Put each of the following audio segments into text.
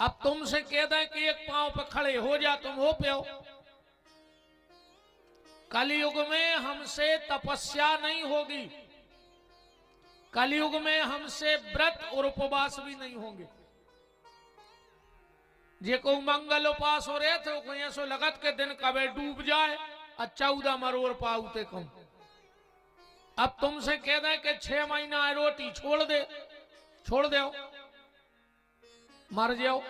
अब तुमसे कह दें कि एक पांव पे खड़े हो जा, तुम हो पे हो। कलयुग में हमसे तपस्या नहीं होगी, कलयुग में हमसे व्रत और उपवास भी नहीं होंगे। जे को मंगल उपास हो रहे थे कोई ऐसो लगत के दिन कबे डूब जाए और 14 मरोड़ पाऊते कम। अब तुमसे कह दें कि 6 महीना रोटी छोड़ दे मर जाओ।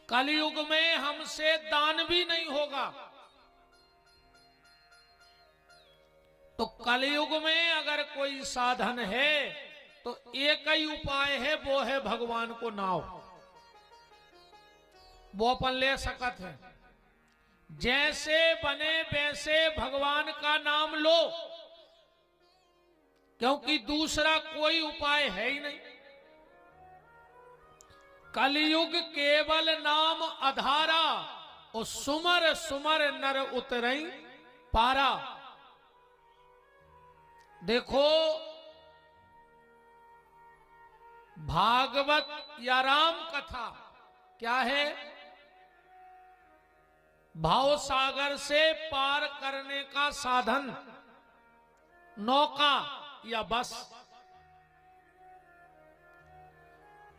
कलयुग में हमसे दान भी नहीं होगा। तो कलयुग में अगर कोई साधन है तो एक ही उपाय है, वो है भगवान को नाव। वो अपन ले सकत है। जैसे बने वैसे भगवान का नाम लो, क्योंकि दूसरा कोई उपाय है ही नहीं। कलयुग केवल नाम आधारा, और सुमर सुमर नर उतरई पारा। देखो भागवत या राम कथा क्या है? भाव सागर से पार करने का साधन, नौका या बस।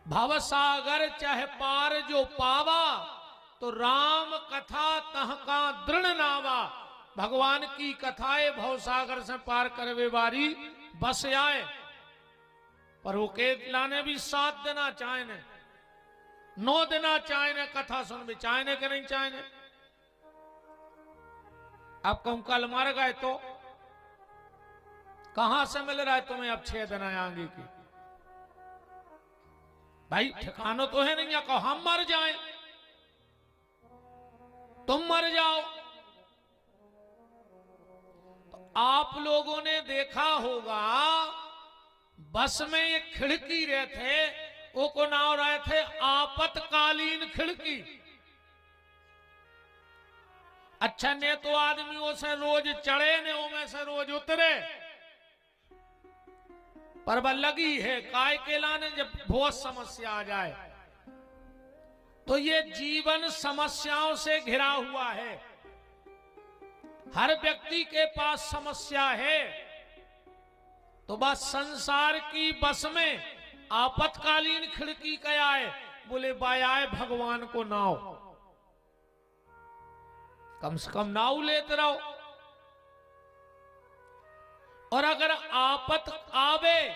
भव सागर चाहे पार जो पावा, तो राम कथा तह का दृढ़ नावा। भगवान की कथाएं भव सागर से पार करवे वारी बस आए। पर वो के लाने भी 7 देना चाहे ने, 9 देना चाहे ने, कथा सुन भी चाहे ने कि नहीं चाहे ने। अब कहूं कल मर गए तो कहां से मिल रहा है तुम्हें अब 6 दिन आएंगे की? भाई ठिकानो तो है नहीं। या कहो हम मर जाएं, तुम मर जाओ। तो आप लोगों ने देखा होगा बस में एक खिड़की रहे थे, वो को नाम रहे थे आपातकालीन खिड़की। अच्छा ने तो आदमियों से रोज चढ़े ने में से रोज उतरे, पर वह लगी है काय के लाने जब बहुत समस्या आ जाए। तो ये जीवन समस्याओं से घिरा हुआ है। हर व्यक्ति के पास समस्या है। तो बस संसार की बस में आपातकालीन खिड़की क्या है? बोले बायाए भगवान को नाव। कम से कम नाव लेते रहो। और अगर आफत आवे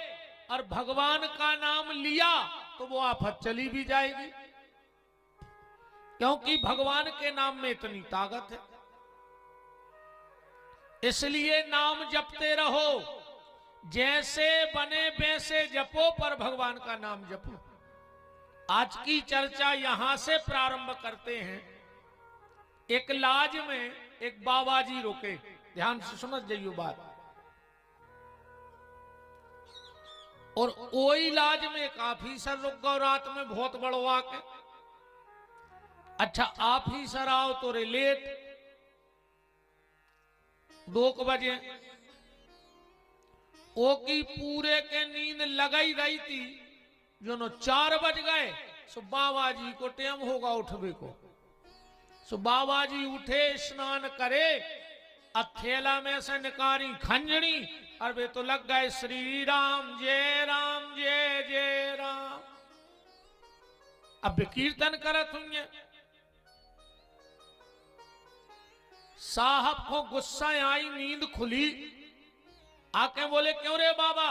और भगवान का नाम लिया तो वो आफत चली भी जाएगी, क्योंकि भगवान के नाम में इतनी ताकत है। इसलिए नाम जपते रहो, जैसे बने वैसे जपो, पर भगवान का नाम जपो। आज की चर्चा यहां से प्रारंभ करते हैं। एक लाज में एक बाबा जी रुके, ध्यान से समझ जाइयो बात। और ओई लाज में एक ऑफिसर रुक गो रात में बहुत बड़वा के। अच्छा ऑफिसर आओ तो रे लेट 2 बजे। ओ की पूरे के नींद लगाई रही थी, जो नो 4 बज गए। सो बाबा जी को टेम होगा उठवे को। सो बाबा जी उठे, स्नान करे, अथेला में से निकारी खंजनी, और वे तो लग गए श्री राम जय जय राम। अब कीर्तन करत होंगे। साहब को गुस्सा आई, नींद खुली, आके बोले क्यों रे बाबा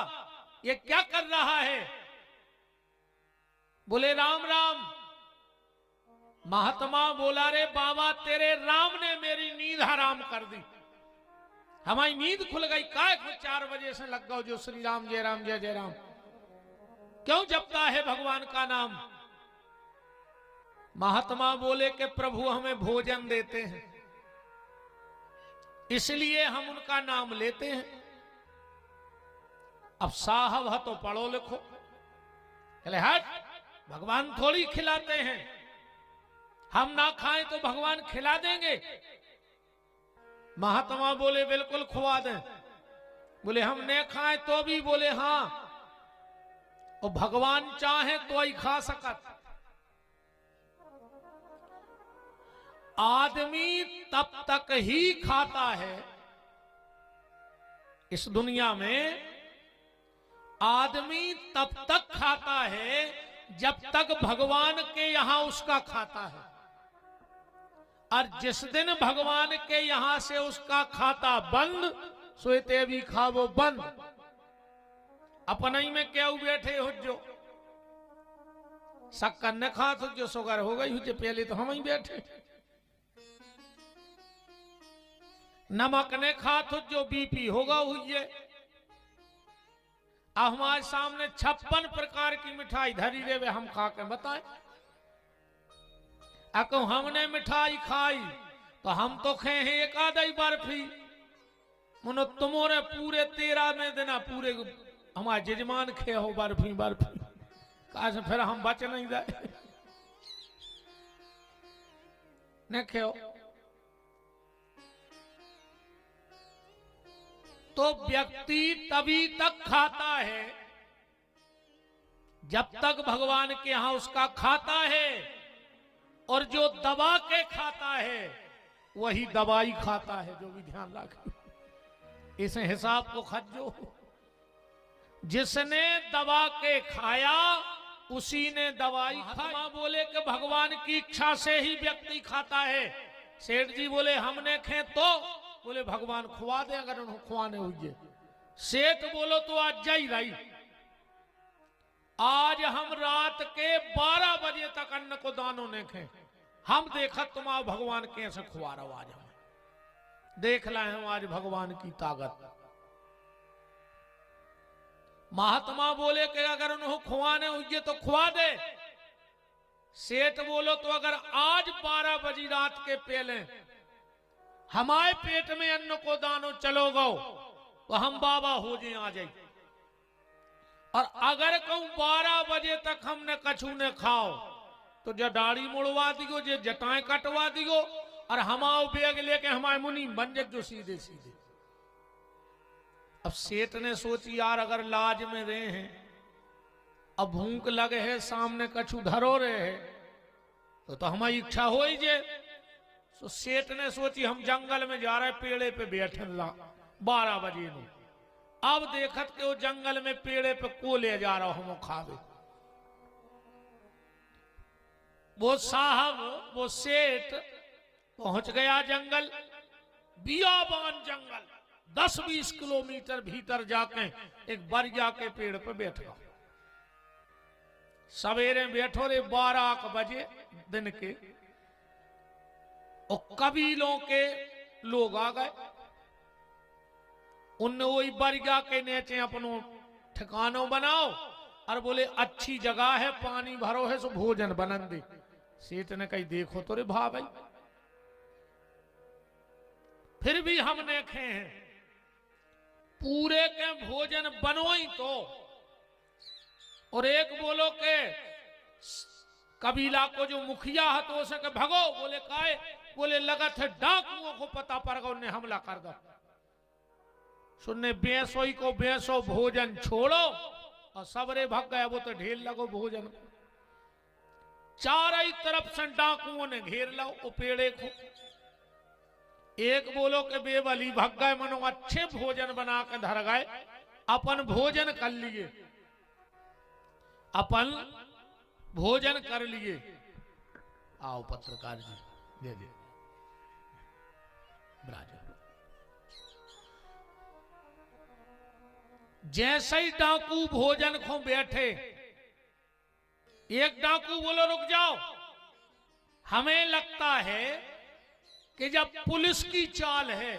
ये क्या कर रहा है? बोले राम राम। महात्मा बोला रे बाबा तेरे राम ने मेरी नींद हराम कर दी, हमारी नींद खुल गई। काय को 4 बजे से लग गओ जो श्री राम जय जय राम क्यों जपता है भगवान का नाम? महात्मा बोले कि प्रभु हमें भोजन देते हैं, इसलिए हम उनका नाम लेते हैं। अब साहब है तो पढ़ो लिखो। कहले हट, भगवान थोड़ी खिलाते हैं, हम ना खाएं तो भगवान खिला देंगे। महात्मा बोले बिल्कुल खुआ दें। बोले हम नहीं खाएं तो भी? बोले हाँ, और भगवान चाहे तो ही खा सकत। आदमी तब तक ही खाता है इस दुनिया में, आदमी तब तक खाता है जब तक भगवान के यहां उसका खाता है। और जिस दिन भगवान के यहां से उसका खाता बंद, सोते भी खावो बंद। अपने ही में क्यों बैठे हो जो शक्कर न खा तो जो शुगर हो गई हो, पहले तो हम ही बैठे। नमक ने खा तो जो बीपी होगा हुई। हमारे सामने 56 प्रकार की मिठाई धरी रे, हम खा के बताएं। अको हमने मिठाई खाई तो हम तो खे हैं एक आधी बर्फी, मनो तुमोरे पूरे 13 में देना पूरे हमारे जजमान खे हो बर्फी बर्फी, काश फिर हम बच नहीं जाए न खे। तो व्यक्ति तभी तक खाता है जब तक भगवान के यहां उसका खाता है, और जो दबा के खाता है वही दवाई खाता है। जो भी ध्यान रखे इस हिसाब को खजो। जिसने दबा के खाया उसी ने दवाई खाई। बोले कि भगवान की इच्छा से ही व्यक्ति खाता है। सेठ जी बोले हमने खे तो बोले भगवान खुआ दे, अगर उन्हें खुआने हुई। सेठ बोलो तो आज जा ही रही। आज हम रात के 12 बजे तक अन्न को दानों ने खे, हम देखा तुम आज भगवान कैसे खुआ रहो। आज हम देख लाए हम आज भगवान की ताकत। महात्मा बोले कि अगर उन्हें खुआने हुई तो खुआ दे। सेठ बोलो तो अगर आज 12 बजी रात के पहले हमारे पेट में अन्न को दानो चलो गो तो हम बाबा हो जाए आ जाए। और अगर कहूं 12 बजे तक हमने कछु ने खाओ तो जो दाढ़ी मुड़वा दियो, जो जटाएं कटवा दियो, और हमाओ बैग लेके हमारे मुनि बन जो सीधे सीधे। अब सेठ ने सोची यार अगर लाज में रहे हैं, अब भूख लगे है, सामने कछु धरो रहे है तो हमारी इच्छा हो ही जे। तो सेठ ने सोची हम जंगल में जा रहे, पेड़े पे बैठे ला 12 बजे नो। अब देखत के वो जंगल में पेड़े पे को ले जा रहा हम खावे। वो साहब वो सेठ पहुंच गया जंगल, बियाबान जंगल, 10-20 किलोमीटर भीतर जाके एक बरिया के पेड़ पे बैठ गया। सवेरे बैठो रे 12 बजे दिन के, और कबीलों के लोग आ गए। उनने वही बरिया के नीचे अपनो ठिकानों बनाओ और बोले अच्छी जगह है, पानी भरो है, सो भोजन बनन दे। सेठ ने कही देखो तो रे भा भाई, फिर भी हमने खे हैं पूरे के भोजन बनो ही तो। और एक बोलो के कबीला को जो मुखिया है तो उसे भगो, बोले काहे, बोले लगत है डाकुओं को पता पड़ गया, उन्हें हमला कर दो। सुनने बेसोई को बेसो भोजन छोड़ो, और सबरे भग गया वो तो ढेर लगो भोजन। चारों ही तरफ से डाकुओं ने घेर लो वो पेड़े को। एक बोलो के बेबली भग गए, मनो अच्छे भोजन बना के धर गए, अपन भोजन कर लिए, अपन भोजन कर लिए। आओ पत्रकार जी दे दे ब्राजा। जैसे ही डाकू भोजन को बैठे, एक डाकू बोलो रुक जाओ, हमें लगता है कि जब पुलिस की चाल है,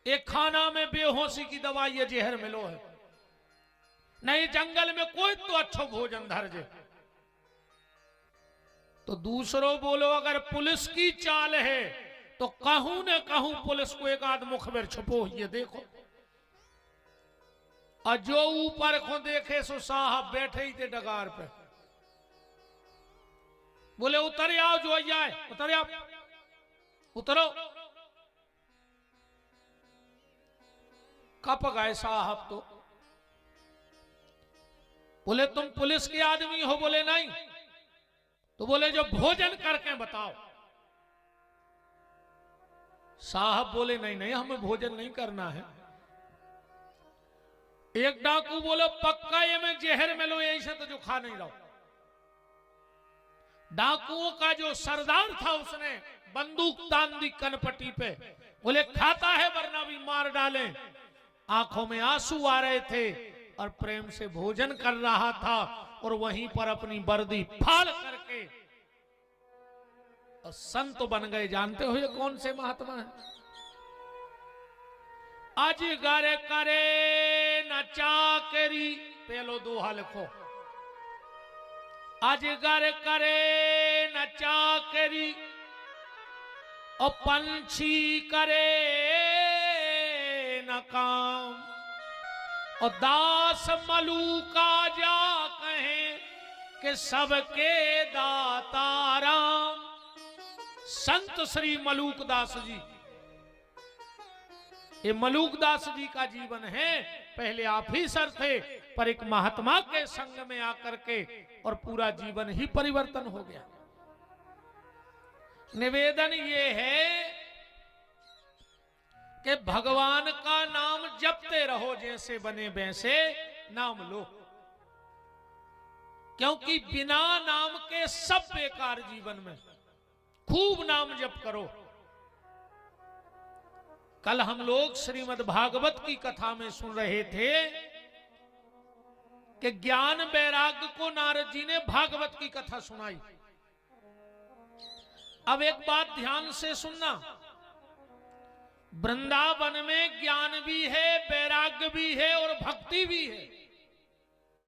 एक खाना में बेहोशी की दवाई या जहर मिलो है, नहीं जंगल में कोई तो अच्छो भोजन धर जे। तो दूसरों बोलो अगर पुलिस की चाल है तो कहूं न कहूं पुलिस को एक आध मुखबिर छुपो, ये देखो। और जो ऊपर को देखे सो साहब बैठे ही थे डगार पे, बोले उतर आओ जो आए, उतर आओ, उतरो। कप गए साहब तो बोले तुम पुलिस के आदमी हो, बोले नहीं। तो बोले जो भोजन करके बताओ। साहब बोले नहीं नहीं, हमें भोजन नहीं करना है। एक डाकू बोलो पक्का ये मैं जहर में लो, यहीं से तो जो खा नहीं रहा। डाकुओं का जो सरदार था उसने बंदूक तान दी कनपट्टी पे, बोले खाता है वरना भी मार डाले। आंखों में आंसू आ रहे थे और प्रेम से भोजन कर रहा था, और वहीं पर अपनी वर्दी फाड़ करके और संत बन गए। जानते हो ये कौन से महात्मा हैं? अजगर करे न चाकरी, पहलो दोहा लिखो। अजगर करे न चाकरी और पंछी करे न काम, और दास मलूका जा कहे कि सबके दाता राम। संत श्री मलूक दास जी, ये मलूक दास जी का जीवन है। पहले ऑफिसर थे, पर एक महात्मा के संग में आकर के और पूरा जीवन ही परिवर्तन हो गया। निवेदन ये है कि भगवान का नाम जपते रहो, जैसे बने वैसे नाम लो, क्योंकि बिना नाम के सब बेकार जीवन में। खूब नाम जप करो। कल हम लोग श्रीमद् भागवत की कथा में सुन रहे थे कि ज्ञान वैराग्य को नारद जी ने भागवत की कथा सुनाई। अब एक बात ध्यान से सुनना, वृंदावन में ज्ञान भी है, वैराग्य भी है और भक्ति भी है।